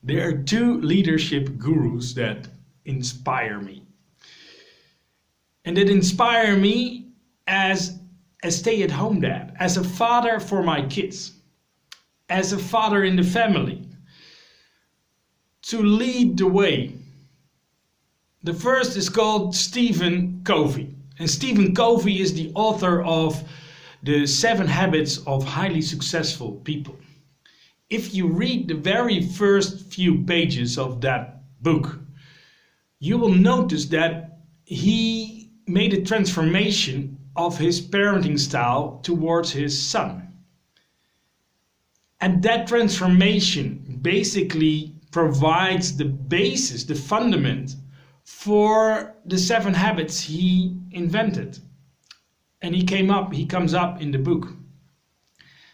There are two leadership gurus that inspire me. And that inspire me as a stay-at-home dad, as a father for my kids, as a father in the family, to lead the way. The first is called Stephen Covey. And Stephen Covey is the author of The 7 Habits of Highly Successful People. If you read the very first few pages of that book, you will notice that he made a transformation of his parenting style towards his son. And that transformation basically provides the basis, the fundament for the 7 habits he invented. And he comes up in the book.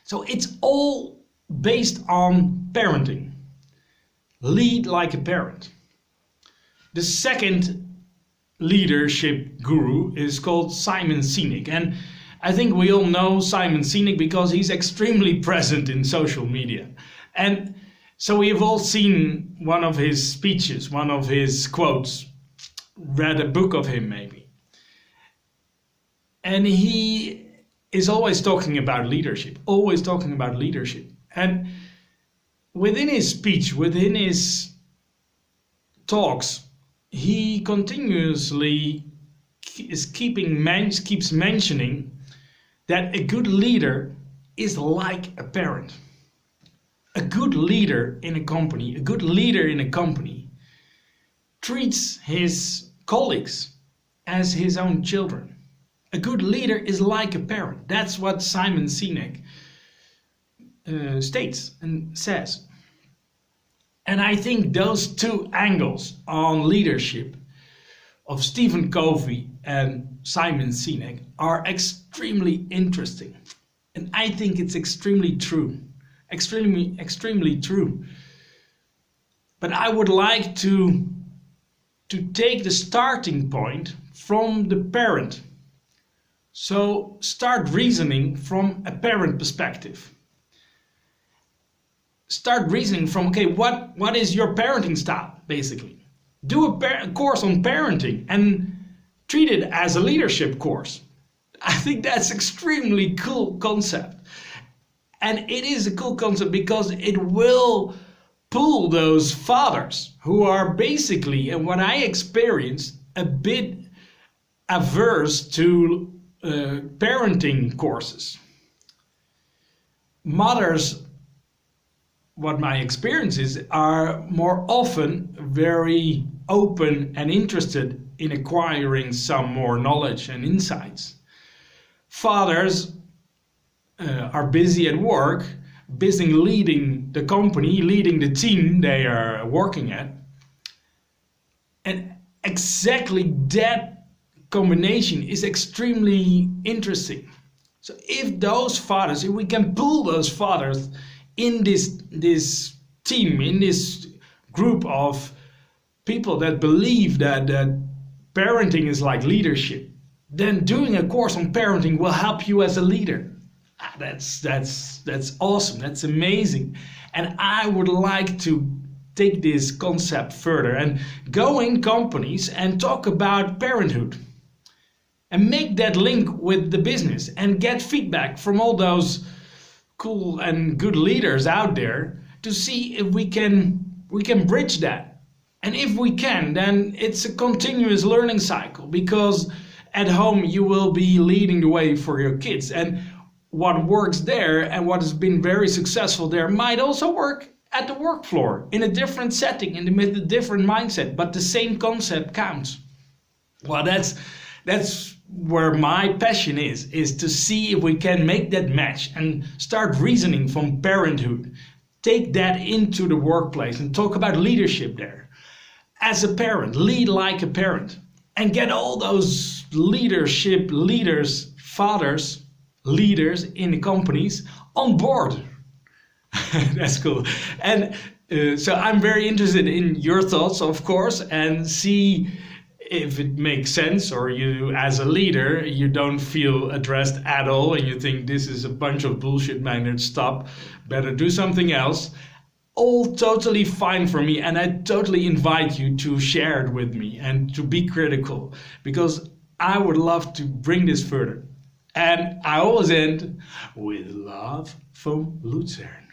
So it's all based on parenting. Lead like a parent. The second leadership guru is called Simon Sinek. And I think we all know Simon Sinek because he's extremely present in social media. And so we have all seen one of his speeches, one of his quotes, read a book of him maybe. And he is always talking about leadership, always talking about leadership. And within his speech, within his talks, he continuously keeps mentioning that a good leader is like a parent. A good leader in a company, treats his colleagues as his own children. A good leader is like a parent. That's what Simon Sinek states and says. And I think those two angles on leadership of Stephen Covey and Simon Sinek are extremely interesting. And I think it's extremely true. Extremely true. But I would like to take the starting point from the parent. So start reasoning from a parent perspective. Start reasoning from, okay, what is your parenting style, basically? Do a course on parenting and treat it as a leadership course. I think that's extremely cool concept. And it is a cool concept because it will pull those fathers who are basically, and what I experienced, a bit averse to parenting courses. Mothers, what my experience is, are more often very open and interested in acquiring some more knowledge and insights. Fathers are busy at work, busy leading the company, leading the team they are working at. And exactly that combination is extremely interesting. So if we can pull those fathers in this team, in this group of people that believe that parenting is like leadership, then doing a course on parenting will help you as a leader. That's awesome. That's amazing. And I would like to take this concept further and go in companies and talk about parenthood and make that link with the business and get feedback from all those cool and good leaders out there to see if we can bridge that. And if we can, then it's a continuous learning cycle, because at home you will be leading the way for your kids, and what works there and what has been very successful there might also work at the work floor in a different setting, with a different mindset, but the same concept counts. Well, that's where my passion is to see if we can make that match and start reasoning from parenthood. Take that into the workplace and talk about leadership there. As a parent, lead like a parent, and get all those fathers, leaders in the companies on board. That's cool. And so I'm very interested in your thoughts, of course, and see if it makes sense, or you as a leader, you don't feel addressed at all and you think this is a bunch of bullshit, man, stop, better do something else. all totally fine for me, and I totally invite you to share it with me and to be critical, because I would love to bring this further. And I always end with love from Luzern.